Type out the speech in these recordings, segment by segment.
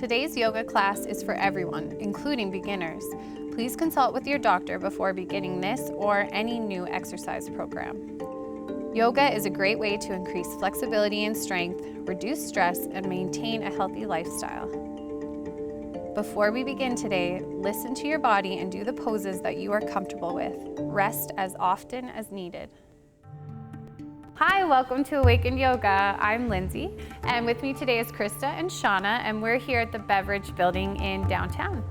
Today's yoga class is for everyone, including beginners. Please consult with your doctor before beginning this or any new exercise program. Yoga is a great way to increase flexibility and strength, reduce stress, and maintain a healthy lifestyle. Before we begin today, listen to your body and do the poses that you are comfortable with. Rest as often as needed. Hi, welcome to Awakened Yoga. I'm Lindsay, and with me today is Krista and Shauna, and we're here at the Beverage Building in downtown.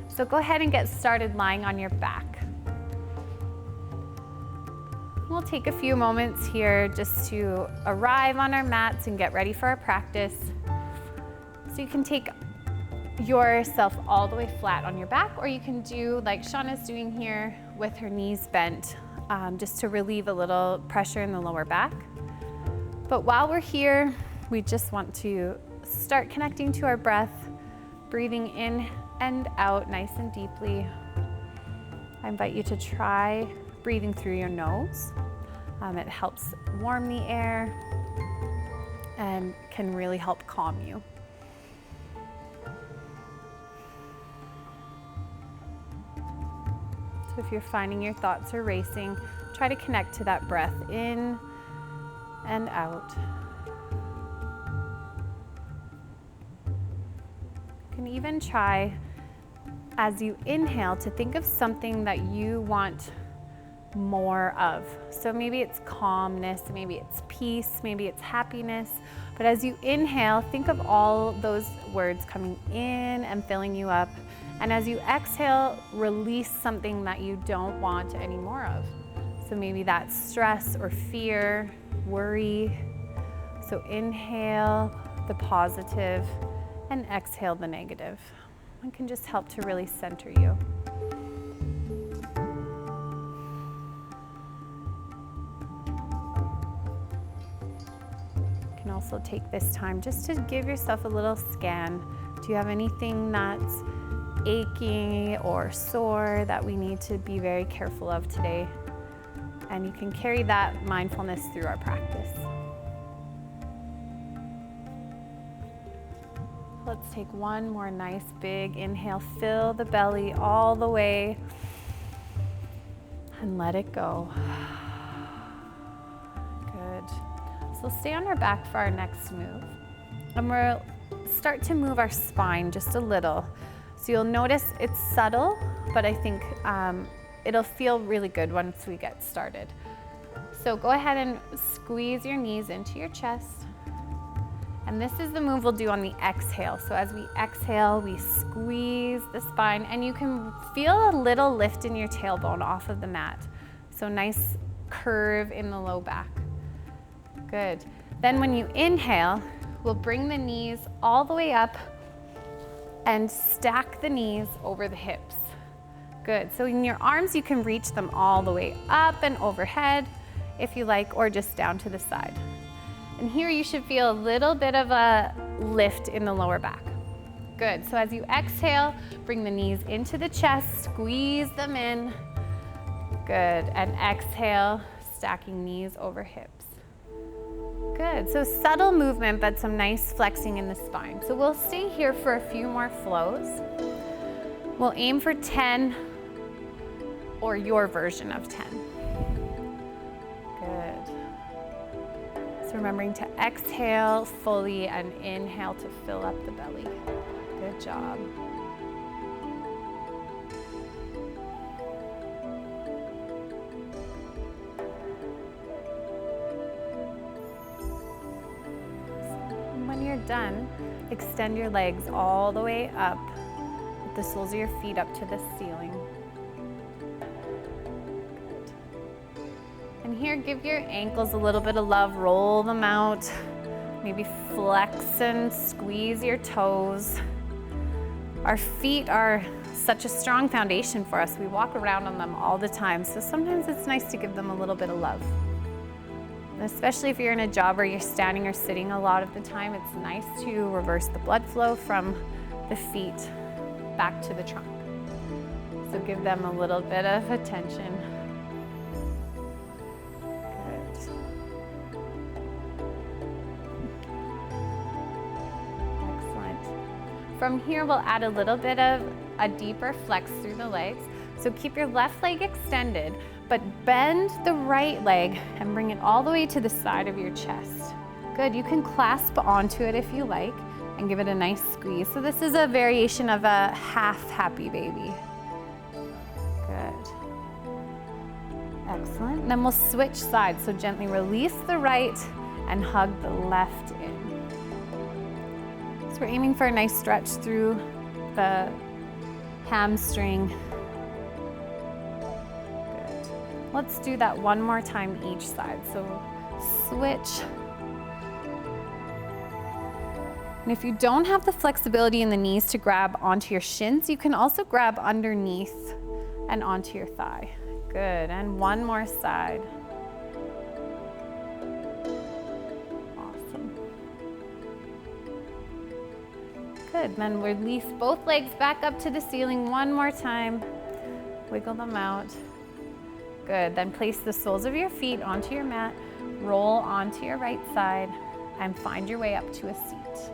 So go ahead and get started lying on your back. We'll take a few moments here just to arrive on our mats and get ready for our practice. So you can take yourself all the way flat on your back, or you can do like Shauna's doing here with her knees bent, just to relieve a little pressure in the lower back. But while we're here, we just want to start connecting to our breath, breathing in and out nice and deeply. I invite you to try breathing through your nose. It helps warm the air and can really help calm you. So if you're finding your thoughts are racing, try to connect to that breath in and out. You can even try, as you inhale, to think of something that you want more of. So maybe it's calmness, maybe it's peace, maybe it's happiness. But as you inhale, think of all those words coming in and filling you up. And as you exhale, release something that you don't want any more of. So maybe that's stress or fear, worry. So inhale the positive and exhale the negative. It can just help to really center you. You can also take this time just to give yourself a little scan. Do you have anything that's aching or sore that we need to be very careful of today? And you can carry that mindfulness through our practice. Let's take one more nice big inhale. Fill the belly all the way and let it go. Good. So stay on our back for our next move. And we'll start to move our spine just a little. So you'll notice it's subtle, but I think it'll feel really good once we get started. So go ahead and squeeze your knees into your chest. And this is the move we'll do on the exhale. So as we exhale, we squeeze the spine, and you can feel a little lift in your tailbone off of the mat. So nice curve in the low back. Good. Then when you inhale, we'll bring the knees all the way up and stack the knees over the hips. Good. So in your arms, you can reach them all the way up and overhead if you like, or just down to the side. And here you should feel a little bit of a lift in the lower back. Good. So as you exhale, bring the knees into the chest, squeeze them in. Good. And exhale, stacking knees over hips. Good. So subtle movement, but some nice flexing in the spine. So we'll stay here for a few more flows. We'll aim for 10 or your version of 10. Good. So remembering to exhale fully and inhale to fill up the belly. Good job. When you're done, extend your legs all the way up with the soles of your feet up to the ceiling. Good. And here, give your ankles a little bit of love, roll them out, maybe flex and squeeze your toes. Our feet are such a strong foundation for us. We walk around on them all the time, so sometimes it's nice to give them a little bit of love. Especially if you're in a job where you're standing or sitting a lot of the time, it's nice to reverse the blood flow from the feet back to the trunk. So give them a little bit of attention. Good. Excellent. From here, we'll add a little bit of a deeper flex through the legs. So keep your left leg extended, but bend the right leg and bring it all the way to the side of your chest. Good, you can clasp onto it if you like and give it a nice squeeze. So this is a variation of a half happy baby. Good. Excellent. And then we'll switch sides. So gently release the right and hug the left in. So we're aiming for a nice stretch through the hamstring. Good. Let's do that one more time each side. So switch. And if you don't have the flexibility in the knees to grab onto your shins, you can also grab underneath and onto your thigh. Good, and one more side. Awesome. Good, then release both legs back up to the ceiling one more time. Wiggle them out. Good, then place the soles of your feet onto your mat, roll onto your right side, and find your way up to a seat.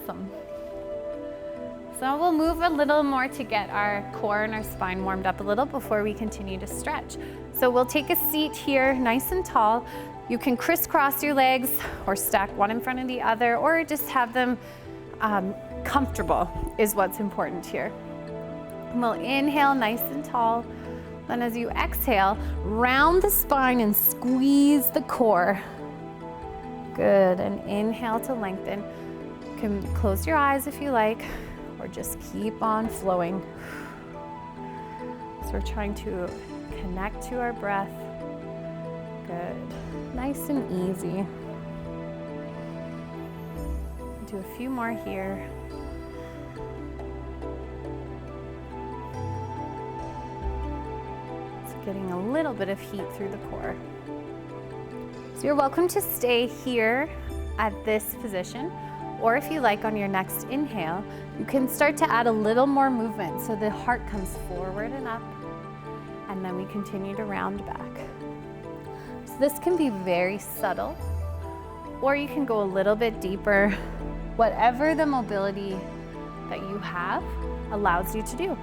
Awesome. So we'll move a little more to get our core and our spine warmed up a little before we continue to stretch. So we'll take a seat here, nice and tall. You can crisscross your legs or stack one in front of the other, or just have them comfortable is what's important here. And we'll inhale nice and tall. Then as you exhale, round the spine and squeeze the core. Good, and inhale to lengthen. You can close your eyes if you like, or just keep on flowing. So we're trying to connect to our breath. Good, nice and easy. Do a few more here. It's getting a little bit of heat through the core. So you're welcome to stay here at this position, or if you like, on your next inhale, you can start to add a little more movement so the heart comes forward and up, and then we continue to round back. So this can be very subtle, or you can go a little bit deeper. Whatever the mobility that you have allows you to do.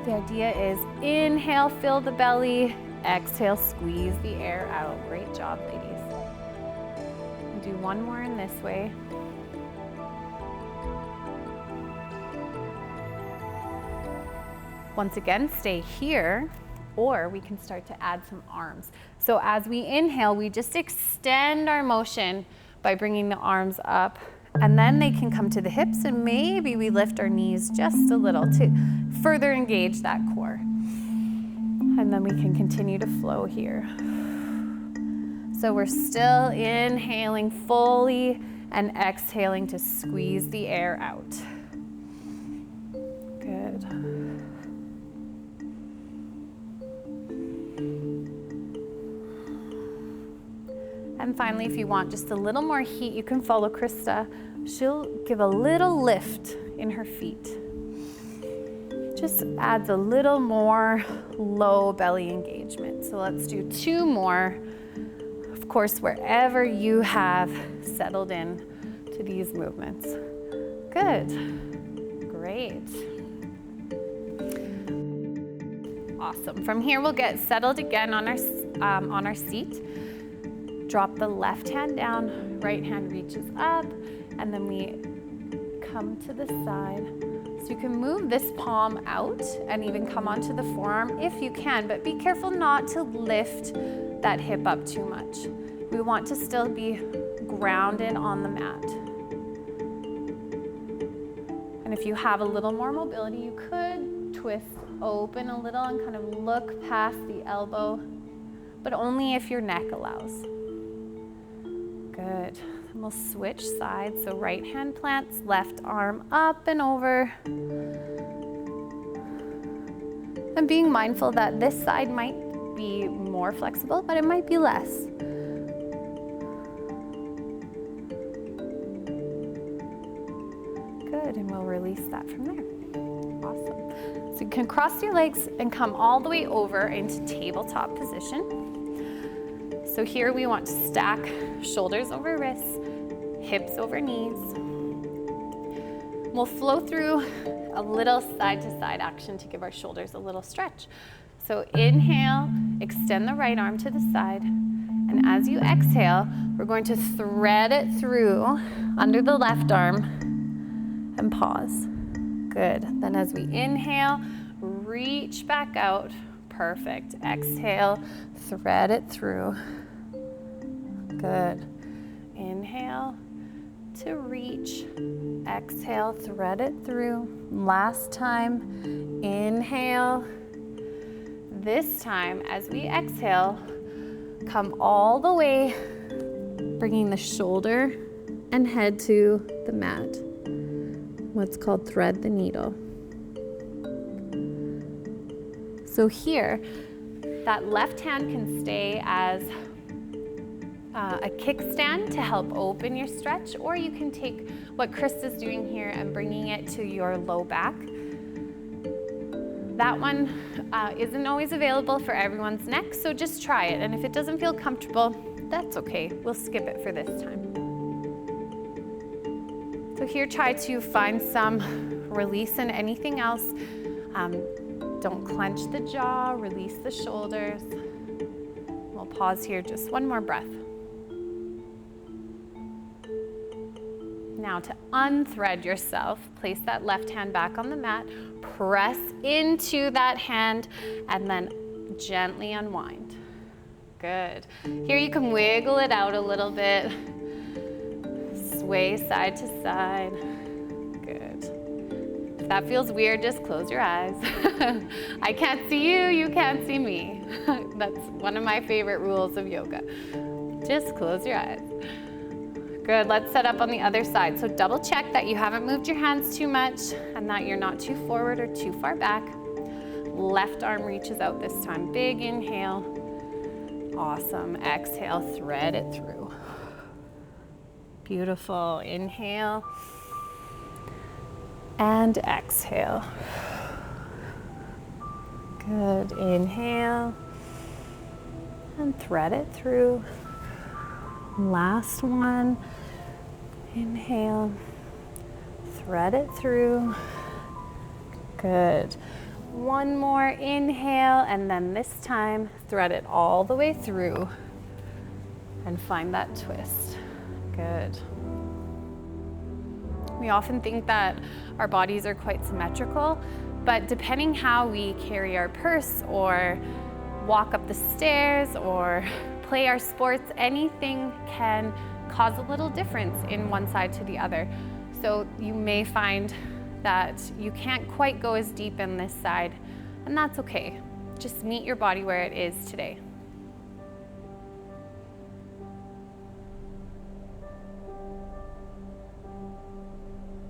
The idea is inhale, fill the belly, exhale, squeeze the air out. Great job, ladies. Do one more in this way. Once again, stay here, or we can start to add some arms. So as we inhale, we just extend our motion by bringing the arms up, and then they can come to the hips, and maybe we lift our knees just a little to further engage that core. And then we can continue to flow here. So we're still inhaling fully and exhaling to squeeze the air out. Good. And finally, if you want just a little more heat, you can follow Krista. She'll give a little lift in her feet. Just adds a little more low belly engagement. So let's do two more. Of course, wherever you have settled in to these movements. Good. Great. Awesome. From here, we'll get settled again on our seat. Drop the left hand down, right hand reaches up, and then we come to the side. So you can move this palm out and even come onto the forearm if you can, but be careful not to lift that hip up too much. We want to still be grounded on the mat. And if you have a little more mobility, you could twist open a little and kind of look past the elbow, but only if your neck allows. Good. And we'll switch sides. So right hand plants, left arm up and over. And being mindful that this side might be more flexible, but it might be less. Good, and we'll release that from there. Awesome. So you can cross your legs and come all the way over into tabletop position. So here we want to stack shoulders over wrists, hips over knees. We'll flow through a little side to side action to give our shoulders a little stretch. So inhale, extend the right arm to the side. And as you exhale, we're going to thread it through under the left arm and pause. Good. Then as we inhale, reach back out. Perfect. Exhale, thread it through. Good. Inhale to reach. Exhale, thread it through. Last time. Inhale. This time, as we exhale, come all the way, bringing the shoulder and head to the mat. What's called thread the needle. So here, that left hand can stay as a kickstand to help open your stretch, or you can take what Krista's doing here and bringing it to your low back. That one isn't always available for everyone's neck, so just try it. And if it doesn't feel comfortable, that's okay. We'll skip it for this time. So here, try to find some release in anything else. Don't clench the jaw, release the shoulders. We'll pause here, just one more breath. Now to unthread yourself, place that left hand back on the mat, press into that hand, and then gently unwind. Good. Here you can wiggle it out a little bit. Sway side to side. Good. If that feels weird, just close your eyes. I can't see you, you can't see me. That's one of my favorite rules of yoga. Just close your eyes. Good, let's set up on the other side. So double check that you haven't moved your hands too much and that you're not too forward or too far back. Left arm reaches out this time. Big inhale. Awesome. Exhale, thread it through. Beautiful. Inhale and exhale. Good. Inhale and thread it through. Last one. Inhale, thread it through. Good. One more inhale, and then this time, thread it all the way through and find that twist. Good. We often think that our bodies are quite symmetrical, but depending how we carry our purse or walk up the stairs or play our sports, anything can cause a little difference in one side to the other. So you may find that you can't quite go as deep in this side, and that's okay. Just meet your body where it is today.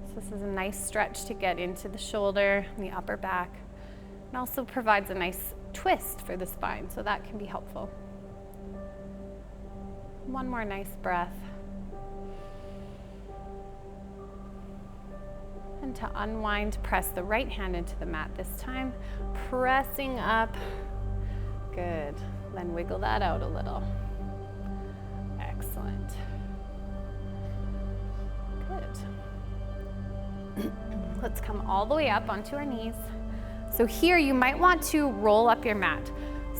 So this is a nice stretch to get into the shoulder and the upper back. It also provides a nice twist for the spine, so that can be helpful. One more nice breath. And to unwind, press the right hand into the mat this time, pressing up. Good. Then wiggle that out a little. Excellent. Good. Let's come all the way up onto our knees. So here you might want to roll up your mat.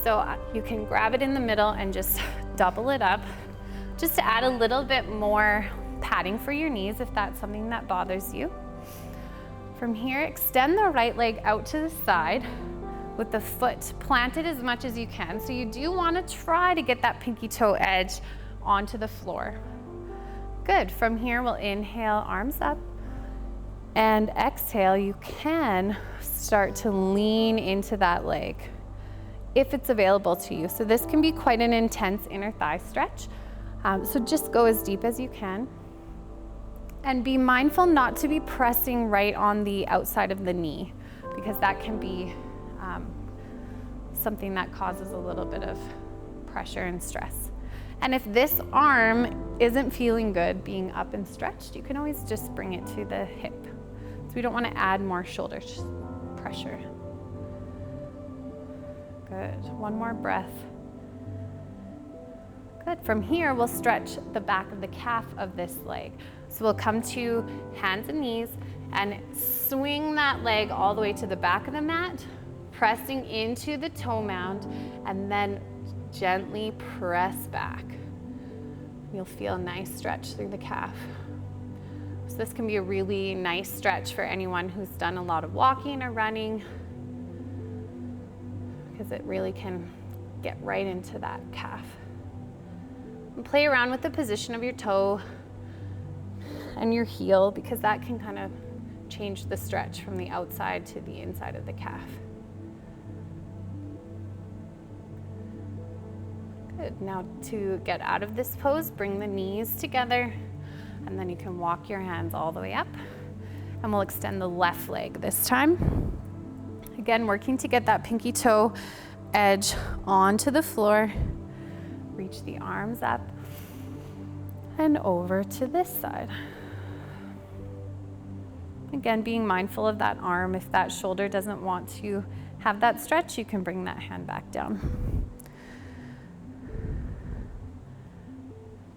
So you can grab it in the middle and just double it up, just to add a little bit more padding for your knees if that's something that bothers you. From here, extend the right leg out to the side with the foot planted as much as you can. So you do want to try to get that pinky toe edge onto the floor. Good. From here, we'll inhale, arms up, and exhale. You can start to lean into that leg if it's available to you. So this can be quite an intense inner thigh stretch. So just go as deep as you can. And be mindful not to be pressing right on the outside of the knee, because that can be something that causes a little bit of pressure and stress. And if this arm isn't feeling good being up and stretched, you can always just bring it to the hip. So we don't want to add more shoulder pressure. Good. One more breath. Good. From here, we'll stretch the back of the calf of this leg. So we'll come to hands and knees and swing that leg all the way to the back of the mat, pressing into the toe mound, and then gently press back. You'll feel a nice stretch through the calf. So this can be a really nice stretch for anyone who's done a lot of walking or running, because it really can get right into that calf. And play around with the position of your toe and your heel, because that can kind of change the stretch from the outside to the inside of the calf. Good. Now to get out of this pose, bring the knees together, and then you can walk your hands all the way up. And we'll extend the left leg this time. Again, working to get that pinky toe edge onto the floor. Reach the arms up and over to this side. Again, being mindful of that arm. If that shoulder doesn't want to have that stretch, you can bring that hand back down.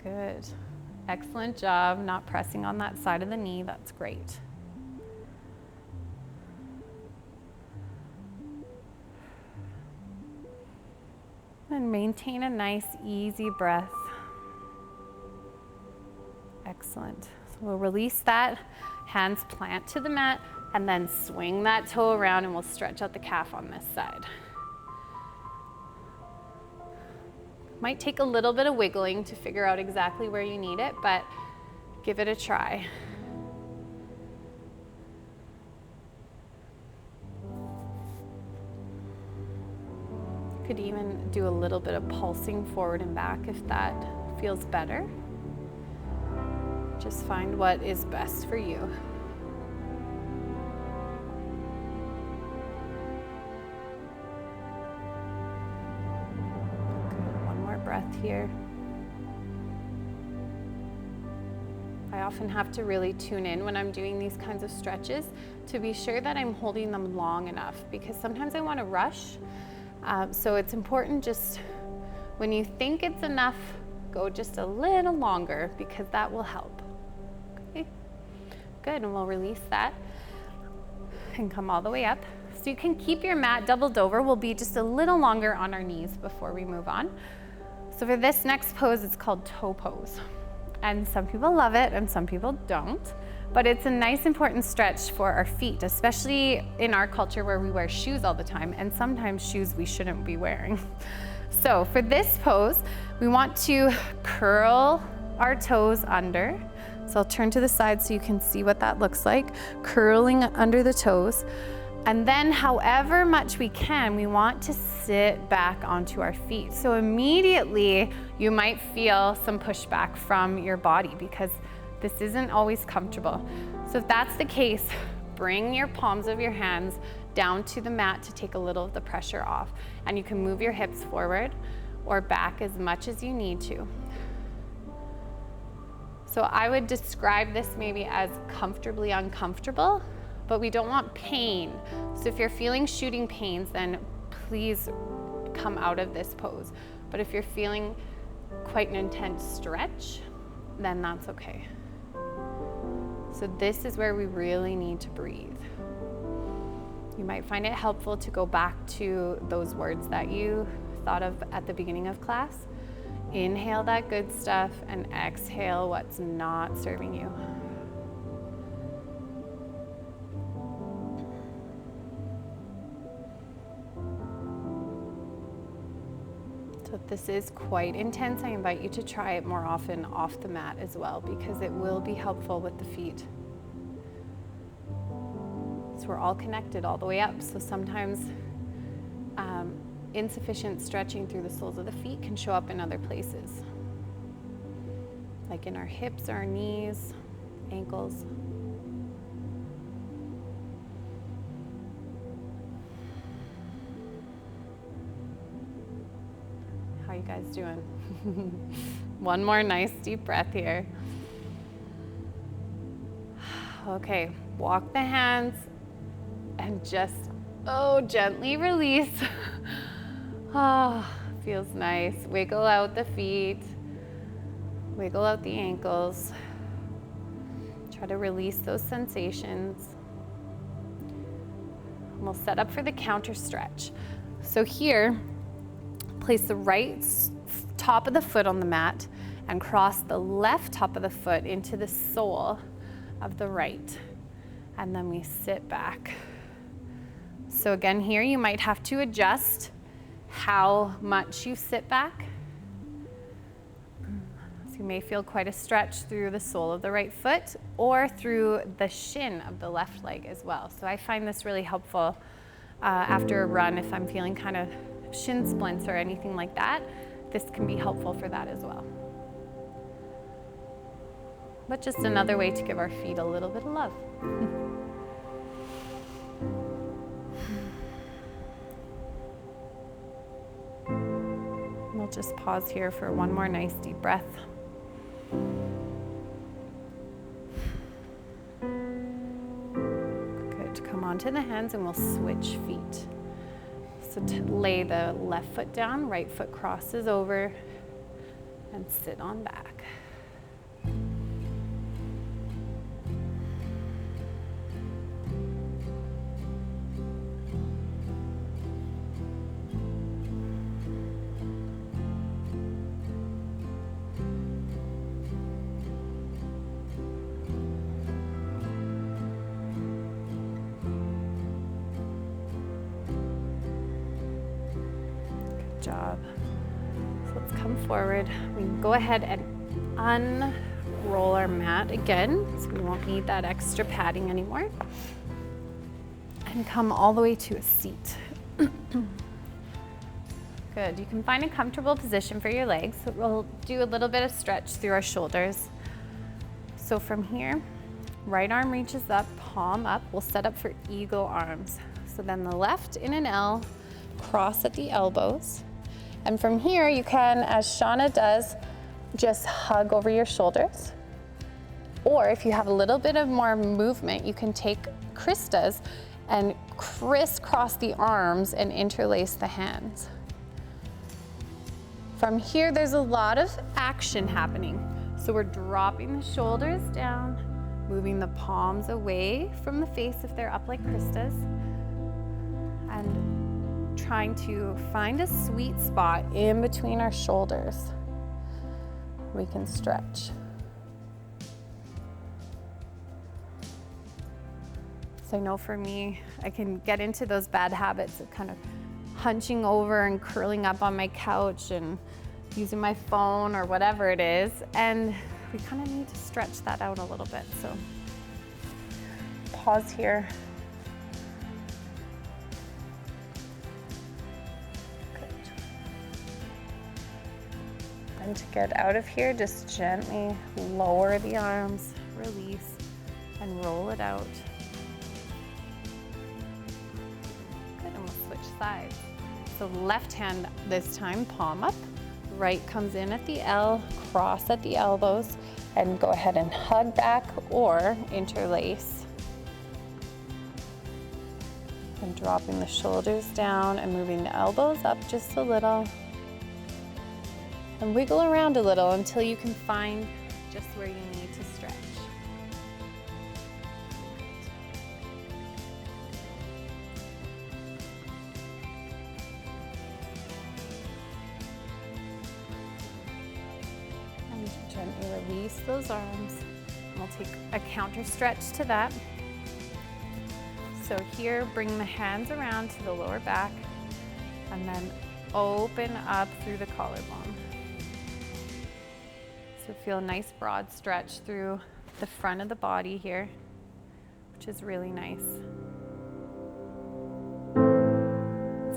Good. Excellent job not pressing on that side of the knee. That's great. And maintain a nice, easy breath. Excellent. So we'll release that. Hands plant to the mat, and then swing that toe around, and we'll stretch out the calf on this side. Might take a little bit of wiggling to figure out exactly where you need it, but give it a try. You could even do a little bit of pulsing forward and back if that feels better. Just find what is best for you. Good. One more breath here. I often have to really tune in when I'm doing these kinds of stretches to be sure that I'm holding them long enough, because sometimes I want to rush. So it's important, just when you think it's enough, go just a little longer, because that will help. Okay. Good, and we'll release that and come all the way up. So you can keep your mat doubled over. We'll be just a little longer on our knees before we move on. So for this next pose, it's called toe pose. And some people love it and some people don't. But it's a nice, important stretch for our feet, especially in our culture where we wear shoes all the time, and sometimes shoes we shouldn't be wearing. So for this pose, we want to curl our toes under. So I'll turn to the side so you can see what that looks like, curling under the toes. And then however much we can, we want to sit back onto our feet. So immediately you might feel some pushback from your body, because this isn't always comfortable. So if that's the case, bring your palms of your hands down to the mat to take a little of the pressure off. And you can move your hips forward or back as much as you need to. So I would describe this maybe as comfortably uncomfortable, but we don't want pain. So if you're feeling shooting pains, then please come out of this pose. But if you're feeling quite an intense stretch, then that's okay. So this is where we really need to breathe. You might find it helpful to go back to those words that you thought of at the beginning of class. Inhale that good stuff and exhale what's not serving you. So if this is quite intense, I invite you to try it more often off the mat as well, because it will be helpful with the feet. So we're all connected all the way up. So sometimes insufficient stretching through the soles of the feet can show up in other places, like in our hips, our knees, ankles. How you guys doing? One more nice deep breath here. Okay, walk the hands and just, gently release. Oh, feels nice. Wiggle out the feet. Wiggle out the ankles. Try to release those sensations. We'll set up for the counter stretch. So here, place the right top of the foot on the mat and cross the left top of the foot into the sole of the right. And then we sit back. So again, here you might have to adjust how much you sit back. So you may feel quite a stretch through the sole of the right foot or through the shin of the left leg as well. So I find this really helpful after a run if I'm feeling kind of shin splints or anything like that. This can be helpful for that as well. But just another way to give our feet a little bit of love. We'll just pause here for one more nice deep breath. Good, come onto the hands and we'll switch feet. So to lay the left foot down, right foot crosses over and sit on back. Job. So let's come forward. We can go ahead and unroll our mat again, so we won't need that extra padding anymore. And come all the way to a seat. Good. You can find a comfortable position for your legs. So we'll do a little bit of stretch through our shoulders. So from here, right arm reaches up, palm up. We'll set up for eagle arms. So then the left in an L, cross at the elbows. And from here, you can, as Shauna does, just hug over your shoulders. Or if you have a little bit of more movement, you can take Krista's and crisscross the arms and interlace the hands. From here, there's a lot of action happening. So we're dropping the shoulders down, moving the palms away from the face if they're up like Krista's, and trying to find a sweet spot in between our shoulders. We can stretch. So I know for me, I can get into those bad habits of kind of hunching over and curling up on my couch and using my phone or whatever it is. And we kind of need to stretch that out a little bit. So pause here. And to get out of here, just gently lower the arms, release, and roll it out. Good, and we'll switch sides. So left hand this time, palm up. Right comes in at the L, cross at the elbows, and go ahead and hug back or interlace. And dropping the shoulders down and moving the elbows up just a little. And wiggle around a little until you can find just where you need to stretch. And gently release those arms. We'll take a counter stretch to that. So here, bring the hands around to the lower back and then open up through the collarbone. So feel a nice broad stretch through the front of the body here, which is really nice.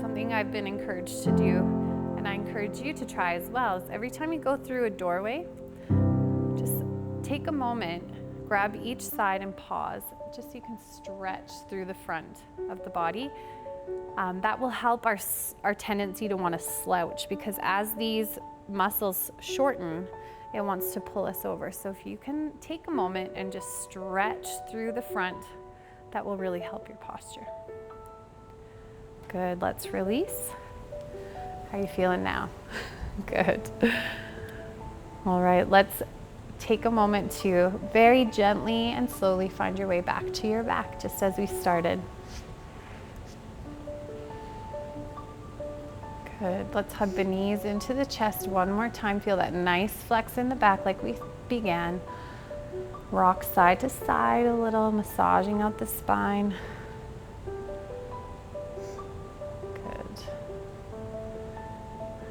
Something I've been encouraged to do, and I encourage you to try as well, is every time you go through a doorway, just take a moment, grab each side and pause, just so you can stretch through the front of the body. That will help our tendency to want to slouch, because as these muscles shorten, it wants to pull us over. So if you can take a moment and just stretch through the front, that will really help your posture. Good, let's release. How are you feeling now? Good. All right, let's take a moment to very gently and slowly find your way back to your back, just as we started. Good. Let's hug the knees into the chest one more time. Feel that nice flex in the back like we began. Rock side to side a little, massaging out the spine. Good.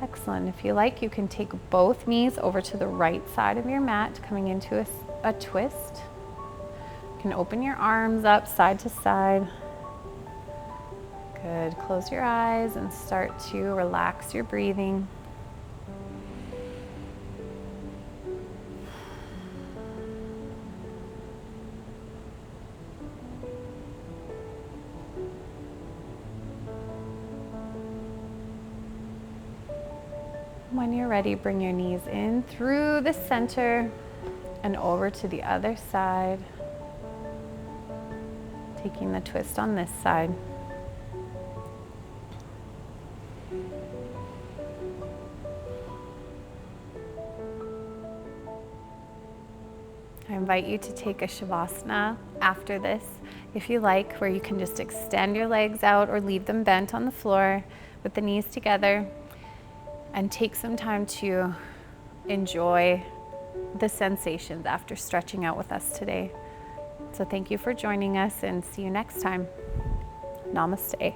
Excellent. If you like, you can take both knees over to the right side of your mat, coming into a twist. You can open your arms up side to side. Good. Close your eyes and start to relax your breathing. When you're ready, bring your knees in through the center and over to the other side, taking the twist on this side. I invite you to take a Shavasana after this, if you like, where you can just extend your legs out or leave them bent on the floor with the knees together, and take some time to enjoy the sensations after stretching out with us today. So thank you for joining us, and see you next time. Namaste.